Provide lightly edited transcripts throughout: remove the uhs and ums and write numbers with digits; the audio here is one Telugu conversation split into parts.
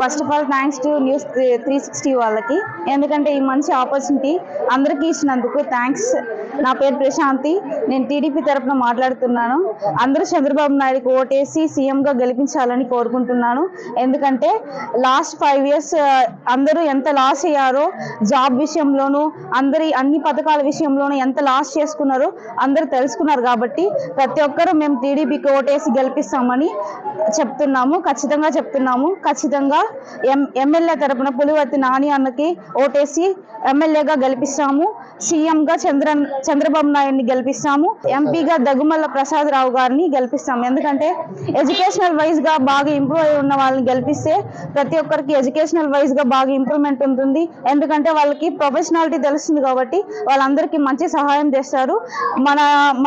First of all thanks to news 360 వాళ్ళకి, ఎందుకంటే ఈ మంచి ఆపర్చునిటీ అందరికీ ఇచ్చినందుకు థ్యాంక్స్. నా పేరు ప్రశాంతి, నేను టీడీపీ తరఫున మాట్లాడుతున్నాను. అందరూ చంద్రబాబు నాయుడుకి ఓటేసి సీఎంగా గెలిపించాలని కోరుకుంటున్నాను. ఎందుకంటే లాస్ట్ 5 years అందరూ ఎంత లాస్ అయ్యారో, జాబ్ విషయంలోనూ అన్ని పథకాల విషయంలోనూ ఎంత లాస్ చేసుకున్నారో అందరూ తెలుసుకున్నారు. కాబట్టి ప్రతి ఒక్కరూ మేము టీడీపీకి ఓటేసి గెలిపిస్తామని చెప్తున్నాము. ఖచ్చితంగా ఎమ్మెల్యే తరపున పులివర్తి నాని అన్నకి ఓటేసి ఎమ్మెల్యేగా గెలిపిస్తాము. సీఎంగా చంద్రబాబు నాయుడిని గెలిపిస్తాము. ఎంపీగా దగ్గుమల్ల ప్రసాద్ రావు గారిని గెలిపిస్తాము. ఎందుకంటే ఎడ్యుకేషనల్ వైజ్ గా బాగా ఇంప్రూవ్ అయి ఉన్న వాళ్ళని గెలిపిస్తే ప్రతి ఒక్కరికి ఎడ్యుకేషనల్ వైజ్ గా బాగా ఇంప్రూవ్మెంట్ ఉంటుంది. ఎందుకంటే వాళ్ళకి ప్రొఫెషనాలిటీ తెలుస్తుంది కాబట్టి వాళ్ళందరికీ మంచి సహాయం చేస్తారు.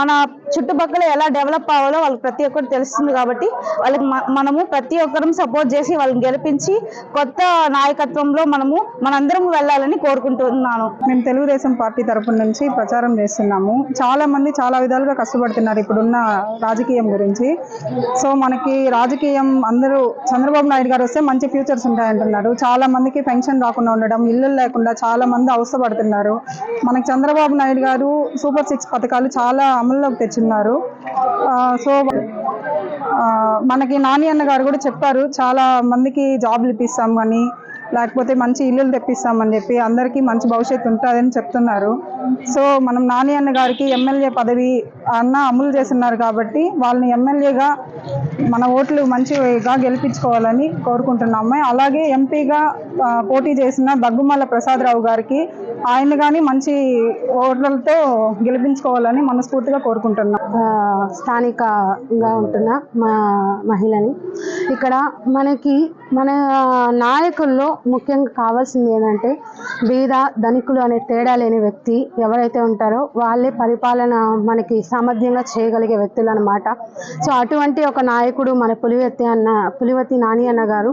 మన చుట్టుపక్కల ఎలా డెవలప్ అవ్వాలో వాళ్ళకి ప్రతి ఒక్కరు తెలుస్తుంది. కాబట్టి వాళ్ళకి మనము ప్రతి ఒక్కరం సపోర్ట్ చేసి వాళ్ళని గెలిపించి కొత్త నాయకత్వంలో మనందరం వెళ్ళాలని కోరుకుంటున్నాను. మేము తెలుగుదేశం పార్టీ తరఫు నుంచి ప్రచారం చేస్తున్నాము. చాలా మంది చాలా విధాలుగా కష్టపడుతున్నారు ఇప్పుడున్న రాజకీయం గురించి. సో మనకి రాజకీయం అందరూ చంద్రబాబు నాయుడు గారు వస్తే మంచి ఫ్యూచర్స్ ఉంటాయంటున్నారు. చాలా మందికి పెన్షన్ రాకుండా ఉండడం, ఇల్లు లేకుండా చాలా మంది అవసరపడుతున్నారు. మనకి చంద్రబాబు నాయుడు గారు సూపర్ 6 పథకాలు చాలా అమల్లోకి తెచ్చున్నారు. సో మనకి నాని అన్న గారు కూడా చెప్పారు, చాలా మందికి జాబ్లు ఇప్పిస్తాం అని, లేకపోతే మంచి ఇల్లులు తెప్పిస్తామని చెప్పి అందరికీ మంచి భవిష్యత్తు ఉంటుందని చెప్తున్నారు. సో మనం నాని అన్న గారికి ఎమ్మెల్యే పదవి అమలు చేస్తున్నారు కాబట్టి వాళ్ళని ఎమ్మెల్యేగా మన ఓట్లు మంచిగా గెలిపించుకోవాలని కోరుకుంటున్నాము. అలాగే ఎంపీగా పోటీ చేసిన దగ్గుమల్ల ప్రసాద్ రావు గారికి ఆయన కానీ మంచి ఓట్లతో గెలిపించుకోవాలని మనస్ఫూర్తిగా కోరుకుంటున్నాం. స్థానికంగా ఉంటున్న మా మహిళని ఇక్కడ మన నాయకుల్లో ముఖ్యంగా కావాల్సింది ఏంటంటే బీద ధనికులు అనే తేడా లేని వ్యక్తి ఎవరైతే ఉంటారో వాళ్ళే పరిపాలన మనకి సామర్థ్యంగా చేయగలిగే వ్యక్తులు అన్నమాట. సో అటువంటి ఒక నాయకుడు మన పులివర్తి నాని అన్న గారు.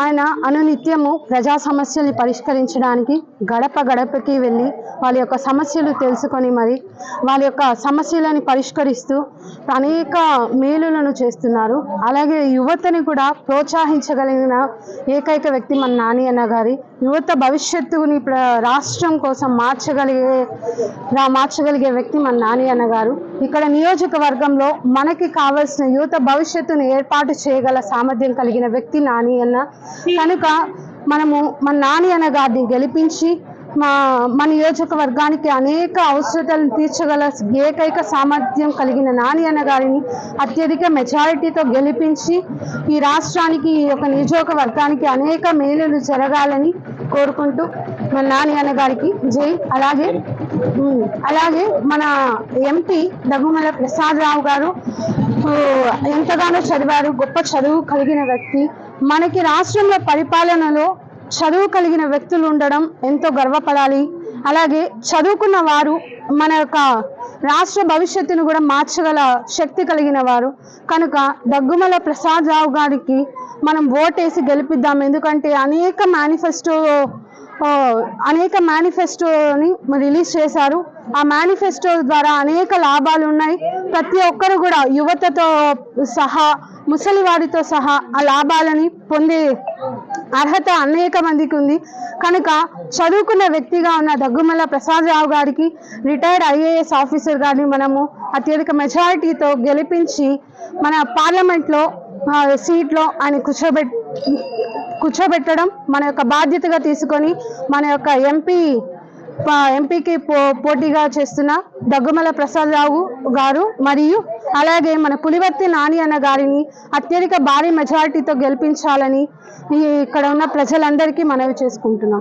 ఆయన అనునిత్యము ప్రజా సమస్యల్ని పరిష్కరించడానికి గడప గడపకి వెళ్ళి వాళ్ళ యొక్క సమస్యలు తెలుసుకొని మరి వాళ్ళ యొక్క సమస్యలను పరిష్కరిస్తూ అనేక మేలులను చేస్తున్నారు. అలాగే యువతని కూడా ప్రోత్సహించగలిగిన ఏకైక వ్యక్తి మన నాని అన్న గారి. యువత భవిష్యత్తుని రాష్ట్రం కోసం మార్చగలిగే వ్యక్తి మన నాని అన్న గారు. ఇక్కడ నియోజకవర్గంలో మనకి కావాల్సిన యువత భవిష్యత్తును ఏర్పాటు చేయగల సామర్థ్యం కలిగిన వ్యక్తి నాని అన్న. కనుక మనము మన నాని అన్న గారిని గెలిపించి మన నియోజకవర్గానికి అనేక అవసరతలను తీర్చగల ఏకైక సామర్థ్యం కలిగిన నాని అన్న గారిని అత్యధిక మెజారిటీతో గెలిపించి ఈ రాష్ట్రానికి, ఈ యొక్క నియోజకవర్గానికి అనేక మేలులు జరగాలని కోరుకుంటూ మన నాని అన్న గారికి జై. అలాగే మన ఎంపీ దగ్గుమల్ల ప్రసాద్ రావు గారు ఎంతగానో చదివారు, గొప్ప చదువు కలిగిన వ్యక్తి. మనకి రాష్ట్రంలో పరిపాలనలో చదువు కలిగిన వ్యక్తులు ఉండడం ఎంతో గర్వపడాలి. అలాగే చదువుకున్న వారు మన యొక్క రాష్ట్ర భవిష్యత్తును కూడా మార్చగల శక్తి కలిగిన వారు. కనుక దగ్గుమల్ల ప్రసాద్ రావు గారికి మనం ఓటేసి గెలిపిద్దాం. ఎందుకంటే అనేక మేనిఫెస్టోని రిలీజ్ చేశారు. ఆ మేనిఫెస్టో ద్వారా అనేక లాభాలు ఉన్నాయి. ప్రతి ఒక్కరు కూడా యువతతో సహా ముసలివాడితో సహా ఆ లాభాలని పొందే అర్హత అనేక మందికి ఉంది. కనుక చదువుకున్న వ్యక్తిగా ఉన్న దగ్గుమల్ల ప్రసాద్ రావు గారికి, రిటైర్డ్ IAS ఆఫీసర్ గారిని మనము అత్యధిక మెజారిటీతో గెలిపించి మన పార్లమెంట్లో సీట్లో ఆయన కూర్చోబెట్టడం మన యొక్క బాధ్యతగా తీసుకొని మన యొక్క ఎంపీకి పోటీగా చేస్తున్న దగ్గుమల్ల ప్రసాద్ రావు గారు మరియు అలాగే మన పులివర్తి నాని అన్న గారిని అత్యధిక భారీ మెజారిటీతో గెలిపించాలని ఇక్కడ ఉన్న ప్రజలందరికీ మనవి చేసుకుంటున్నాం.